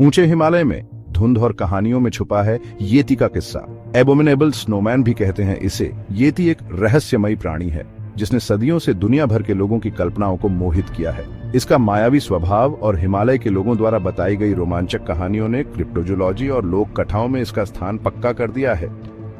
ऊंचे हिमालय में धुंध और कहानियों में छुपा है येती का किस्सा। एबोमिनेबल स्नोमैन भी कहते हैं इसे। येती एक रहस्यमयी प्राणी है जिसने सदियों से दुनिया भर के लोगों की कल्पनाओं को मोहित किया है। इसका मायावी स्वभाव और हिमालय के लोगों द्वारा बताई गई रोमांचक कहानियों ने क्रिप्टोजोलॉजी और लोक कथाओं में इसका स्थान पक्का कर दिया है।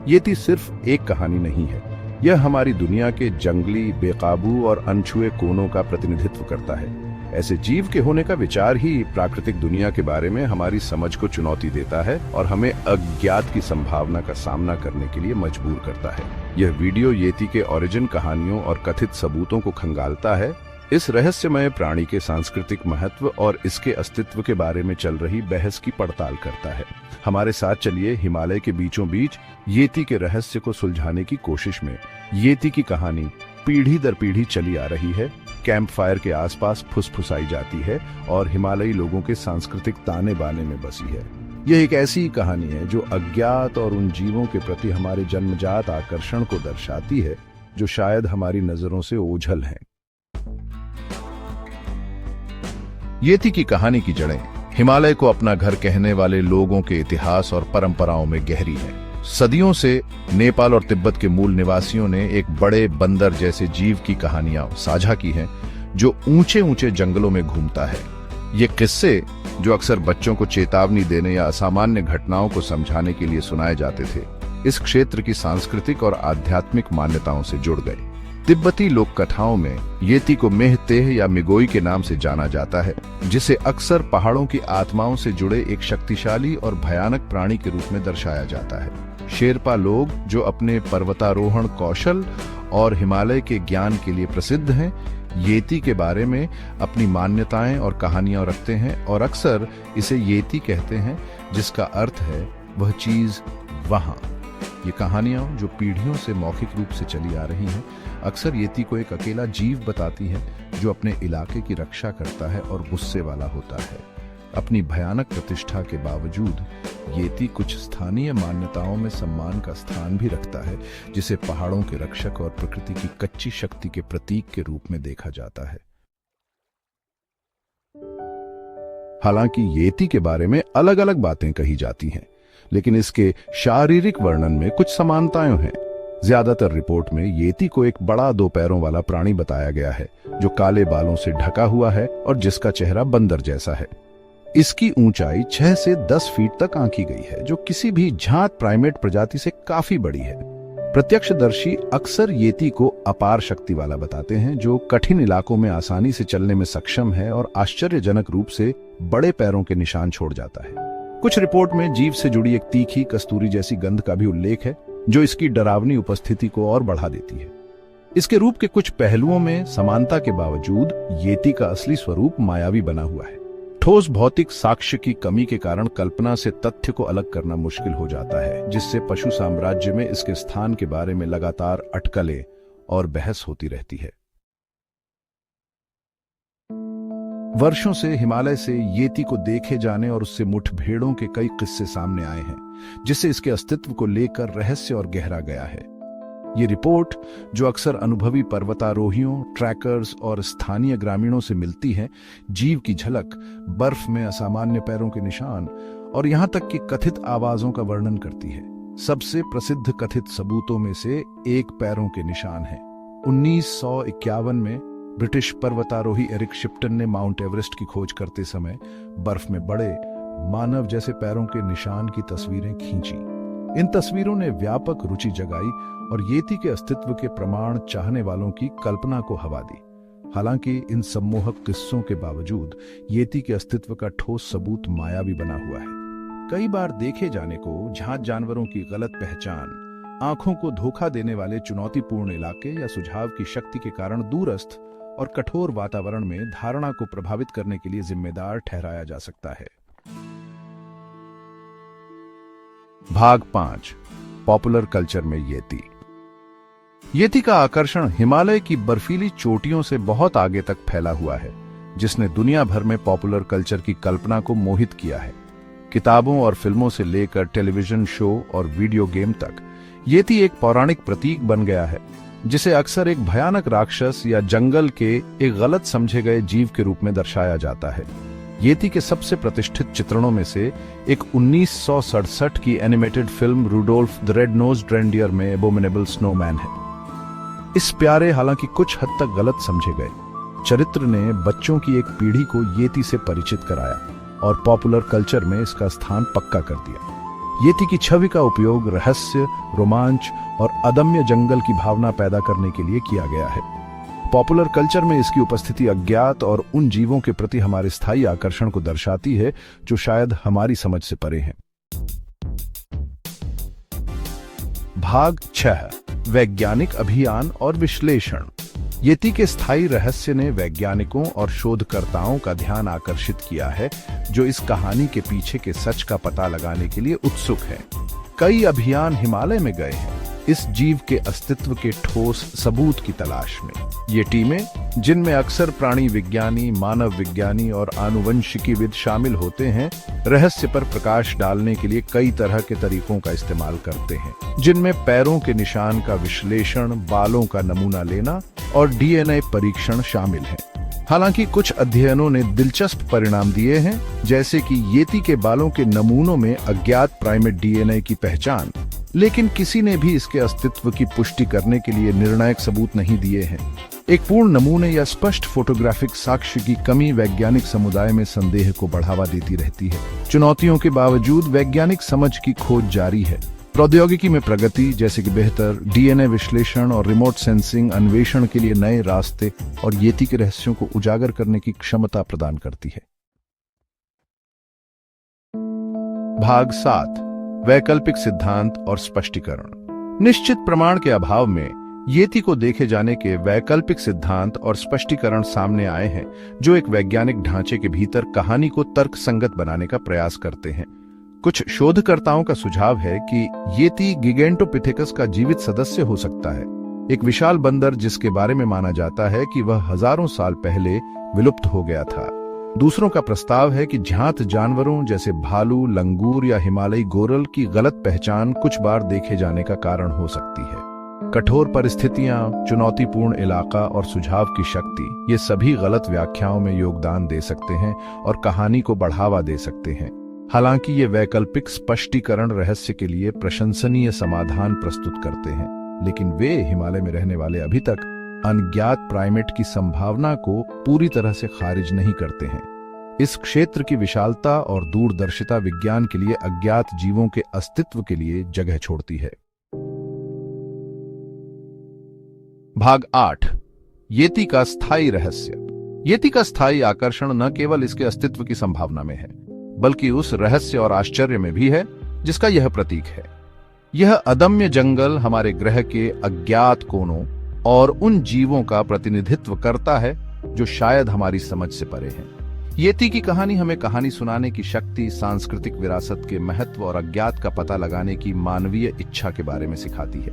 येती सिर्फ एक कहानी नहीं है, यह हमारी दुनिया के जंगली, बेकाबू और अनछुए कोनों का प्रतिनिधित्व करता है। ऐसे जीव के होने का विचार ही प्राकृतिक दुनिया के बारे में हमारी समझ को चुनौती देता है और हमें अज्ञात की संभावना का सामना करने के लिए मजबूर करता है। यह वीडियो येती के ओरिजिन कहानियों और कथित सबूतों को खंगालता है, इस रहस्यमय प्राणी के सांस्कृतिक महत्व और इसके अस्तित्व के बारे में चल रही बहस की पड़ताल करता है। हमारे साथ चलिए हिमालय के बीचों बीच येती के रहस्य को सुलझाने की कोशिश में। येती की कहानी पीढ़ी दर पीढ़ी चली आ रही है, कैंप फायर के आसपास फुसफुसाई जाती है और हिमालयी लोगों के सांस्कृतिक ताने बाने में बसी है। यह एक ऐसी कहानी है जो अज्ञात और उन जीवों के प्रति हमारे जन्मजात आकर्षण को दर्शाती है जो शायद हमारी नजरों से ओझल हैं। येती की कहानी की जड़ें हिमालय को अपना घर कहने वाले लोगों के इतिहास और परंपराओं में गहरी है। सदियों से नेपाल और तिब्बत के मूल निवासियों ने एक बड़े बंदर जैसे जीव की कहानियां साझा की हैं जो ऊंचे ऊंचे जंगलों में घूमता है। ये किस्से जो अक्सर बच्चों को चेतावनी देने या असामान्य घटनाओं को समझाने के लिए सुनाए जाते थे, इस क्षेत्र की सांस्कृतिक और आध्यात्मिक मान्यताओं से जुड़ गए। तिब्बती लोक कथाओं में येती को मेहतेह या मिगोई के नाम से जाना जाता है, जिसे अक्सर पहाड़ों की आत्माओं से जुड़े एक शक्तिशाली और भयानक प्राणी के रूप में दर्शाया जाता है। शेरपा लोग जो अपने पर्वतारोहण कौशल और हिमालय के ज्ञान के लिए प्रसिद्ध हैं, येती के बारे में अपनी मान्यताएं और कहानियां रखते हैं और अक्सर इसे येती कहते हैं, जिसका अर्थ है वह चीज वहां। ये कहानियां जो पीढ़ियों से मौखिक रूप से चली आ रही हैं, अक्सर येती को एक अकेला जीव बताती हैं जो अपने इलाके की रक्षा करता है और गुस्से वाला होता है। अपनी भयानक प्रतिष्ठा के बावजूद येती कुछ स्थानीय मान्यताओं में सम्मान का स्थान भी रखता है, जिसे पहाड़ों के रक्षक और प्रकृति की कच्ची शक्ति के प्रतीक के रूप में देखा जाता है। हालांकि येती के बारे में अलग अलग बातें कही जाती हैं, लेकिन इसके शारीरिक वर्णन में कुछ समानताएं हैं। ज्यादातर रिपोर्ट में येती को एक बड़ा 2 पैरों वाला प्राणी बताया गया है जो काले बालों से ढका हुआ है और जिसका चेहरा बंदर जैसा है। इसकी ऊंचाई 6 से 10 फीट तक आंकी गई है, जो किसी भी जांत प्राइमेट प्रजाति से काफी बड़ी है। प्रत्यक्षदर्शी अक्सर येती को अपार शक्ति वाला बताते हैं, जो कठिन इलाकों में आसानी से चलने में सक्षम है और आश्चर्यजनक रूप से बड़े पैरों के निशान छोड़ जाता है। कुछ रिपोर्ट में जीव से जुड़ी एक तीखी कस्तूरी जैसी गंध का भी उल्लेख है, जो इसकी डरावनी उपस्थिति को और बढ़ा देती है। इसके रूप के कुछ पहलुओं में समानता के बावजूद येती का असली स्वरूप मायावी बना हुआ है। ठोस भौतिक साक्ष्य की कमी के कारण कल्पना से तथ्य को अलग करना मुश्किल हो जाता है, जिससे पशु साम्राज्य में इसके स्थान के बारे में लगातार अटकलें और बहस होती रहती है। वर्षों से हिमालय से येती को देखे जाने और उससे मुठभेड़ों के कई किस्से सामने आए हैं, जिससे इसके अस्तित्व को लेकर रहस्य और गहरा गया है। ये रिपोर्ट, जो अक्सर अनुभवी पर्वतारोहियों, ट्रैकर्स और स्थानीय ग्रामीणों से मिलती है, जीव की झलक, बर्फ में असामान्य पैरों के निशान और यहां तक कि कथित आवाजों का वर्णन करती है। सबसे प्रसिद्ध कथित सबूतों में से एक पैरों के निशान है। 1951 में ब्रिटिश पर्वतारोही एरिक शिप्टन ने माउंट एवरेस्ट की खोज करते समय बर्फ में बड़े मानव जैसे पैरों के निशान की तस्वीरें खींची। इन तस्वीरों ने व्यापक रुचि जगाई और येती के अस्तित्व के प्रमाण चाहने वालों की कल्पना को हवा दी। हालांकि इन सम्मोहक किस्सों के बावजूद येती के अस्तित्व का ठोस सबूत मायावी बना हुआ है। कई बार देखे जाने को जांच जानवरों की गलत पहचान, आंखों को धोखा देने वाले चुनौतीपूर्ण इलाके या सुझाव की शक्ति के कारण दूरस्थ और कठोर वातावरण में धारणा को प्रभावित करने के लिए जिम्मेदार ठहराया जा सकता है। भाग 5, पॉपुलर कल्चर में येती। येती का आकर्षण हिमालय की बर्फीली चोटियों से बहुत आगे तक फैला हुआ है, जिसने दुनिया भर में पॉपुलर कल्चर की कल्पना को मोहित किया है। किताबों और फिल्मों से लेकर टेलीविजन शो और वीडियो गेम तक येती एक पौराणिक प्रतीक बन गया है, जिसे अक्सर एक भयानक राक्षस या जंगल के एक गलत समझे गए जीव के रूप में दर्शाया जाता है। येती के सबसे प्रतिष्ठित चित्रणों में से एक 1967 की animated film Rudolph the red nosed reindeer में एबोमिनेबल स्नोमैन है। इस प्यारे, हालांकि कुछ हद तक गलत समझे गए, चरित्र ने बच्चों की एक पीढ़ी को येती से परिचित कराया और पॉपुलर कल्चर में इसका स्थान पक्का कर दिया। येती की छवि का उपयोग रहस्य, रोमांच और अदम्य जंगल की भावना पैदा करने के लिए किया गया है। पॉपुलर कल्चर में इसकी उपस्थिति अज्ञात और उन जीवों के प्रति हमारे स्थायी आकर्षण को दर्शाती है जो शायद हमारी समझ से परे हैं। भाग 6, वैज्ञानिक अभियान और विश्लेषण। येती के स्थायी रहस्य ने वैज्ञानिकों और शोधकर्ताओं का ध्यान आकर्षित किया है, जो इस कहानी के पीछे के सच का पता लगाने के लिए उत्सुक हैं। कई अभियान हिमालय में गए हैं इस जीव के अस्तित्व के ठोस सबूत की तलाश में। ये टीमें, जिनमें अक्सर प्राणी विज्ञानी, मानव विज्ञानी और आनुवंशिकीविद शामिल होते हैं, रहस्य पर प्रकाश डालने के लिए कई तरह के तरीकों का इस्तेमाल करते हैं, जिनमें पैरों के निशान का विश्लेषण, बालों का नमूना लेना और डीएनए परीक्षण शामिल हैं। हालांकि कुछ अध्ययनों ने दिलचस्प परिणाम दिए हैं, जैसे कि येती के बालों के नमूनों में अज्ञात प्राइमेट डीएनए की पहचान, लेकिन किसी ने भी इसके अस्तित्व की पुष्टि करने के लिए निर्णायक सबूत नहीं दिए हैं। एक पूर्ण नमूने या स्पष्ट फोटोग्राफिक साक्ष्य की कमी वैज्ञानिक समुदाय में संदेह को बढ़ावा देती रहती है। चुनौतियों के बावजूद वैज्ञानिक समझ की खोज जारी है। प्रौद्योगिकी में प्रगति, जैसे कि बेहतर डीएनए विश्लेषण और रिमोट सेंसिंग, अन्वेषण के लिए नए रास्ते और येती के रहस्यों को उजागर करने की क्षमता प्रदान करती है। भाग 7, वैकल्पिक सिद्धांत और स्पष्टीकरण। निश्चित प्रमाण के अभाव में येती को देखे जाने के वैकल्पिक सिद्धांत और स्पष्टीकरण सामने आए हैं, जो एक वैज्ञानिक ढांचे के भीतर कहानी को तर्कसंगत बनाने का प्रयास करते हैं। कुछ शोधकर्ताओं का सुझाव है कि येती गिगेंटोपिथेकस का जीवित सदस्य हो सकता है, एक विशाल बंदर जिसके बारे में माना जाता है कि वह हजारों साल पहले विलुप्त हो गया था। दूसरों का प्रस्ताव है कि ज्ञात जानवरों जैसे भालू, लंगूर या हिमालयी गोरल की गलत पहचान कुछ बार देखे जाने का कारण हो सकती है। कठोर परिस्थितियां, चुनौतीपूर्ण इलाका और सुझाव की शक्ति, ये सभी गलत व्याख्याओं में योगदान दे सकते हैं और कहानी को बढ़ावा दे सकते हैं। हालांकि ये वैकल्पिक स्पष्टीकरण रहस्य के लिए प्रशंसनीय समाधान प्रस्तुत करते हैं, लेकिन वे हिमालय में रहने वाले अभी तक अज्ञात प्राइमेट की संभावना को पूरी तरह से खारिज नहीं करते हैं। इस क्षेत्र की विशालता और दूरदर्शिता विज्ञान के लिए अज्ञात जीवों के अस्तित्व के लिए जगह छोड़ती है। भाग 8, येती का स्थायी रहस्य। येती का स्थायी आकर्षण न केवल इसके अस्तित्व की संभावना में है, बल्कि उस रहस्य और आश्चर्य में भी है जिसका यह प्रतीक है। यह अदम्य जंगल हमारे ग्रह के अज्ञात कोनों और उन जीवों का प्रतिनिधित्व करता है जो शायद हमारी समझ से परे हैं। येती की कहानी हमें कहानी सुनाने की शक्ति, सांस्कृतिक विरासत के महत्व और अज्ञात का पता लगाने की मानवीय इच्छा के बारे में सिखाती है।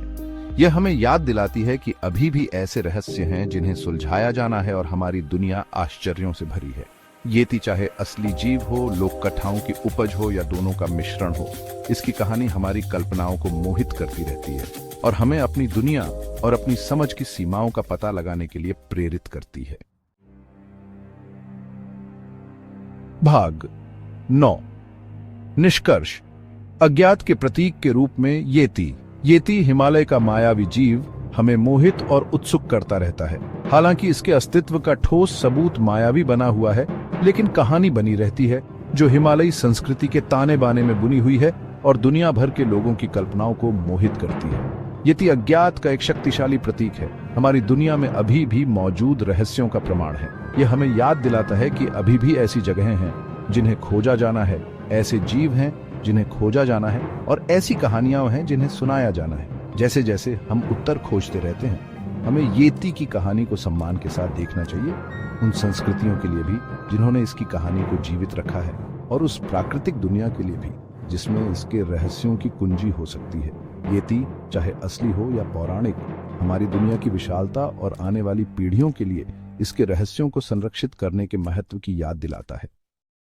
यह हमें याद दिलाती है कि अभी भी ऐसे रहस्य हैं जिन्हें सुलझाया जाना है और हमारी दुनिया आश्चर्यों से भरी है। येती चाहे असली जीव हो, लोक कथाओं की उपज हो या दोनों का मिश्रण हो, इसकी कहानी हमारी कल्पनाओं को मोहित करती रहती है और हमें अपनी दुनिया और अपनी समझ की सीमाओं का पता लगाने के लिए प्रेरित करती है। भाग 9, निष्कर्ष। अज्ञात के प्रतीक के रूप में येती हिमालय का मायावी जीव हमें मोहित और उत्सुक करता रहता है। हालांकि इसके अस्तित्व का ठोस सबूत मायावी बना हुआ है, लेकिन कहानी बनी रहती है जो हिमालयी संस्कृति के ताने बाने में बुनी हुई है और दुनिया भर के लोगों की कल्पनाओं को मोहित करती है। येती अज्ञात का एक शक्तिशाली प्रतीक है, हमारी दुनिया में अभी भी मौजूद रहस्यों का प्रमाण है। यह हमें याद दिलाता है कि अभी भी ऐसी जगहें हैं जिन्हें खोजा जाना है, ऐसे जीव हैं जिन्हें खोजा जाना है और ऐसी कहानियां हैं जिन्हें सुनाया जाना है। जैसे जैसे हम उत्तर खोजते रहते हैं, हमें येती की कहानी को सम्मान के साथ देखना चाहिए, उन संस्कृतियों के लिए भी जिन्होंने इसकी कहानी को जीवित रखा है और उस प्राकृतिक दुनिया के लिए भी जिसमें इसके रहस्यों की कुंजी हो सकती है। येती चाहे असली हो या पौराणिक, हमारी दुनिया की विशालता और आने वाली पीढ़ियों के लिए इसके रहस्यों को संरक्षित करने के महत्व की याद दिलाता है।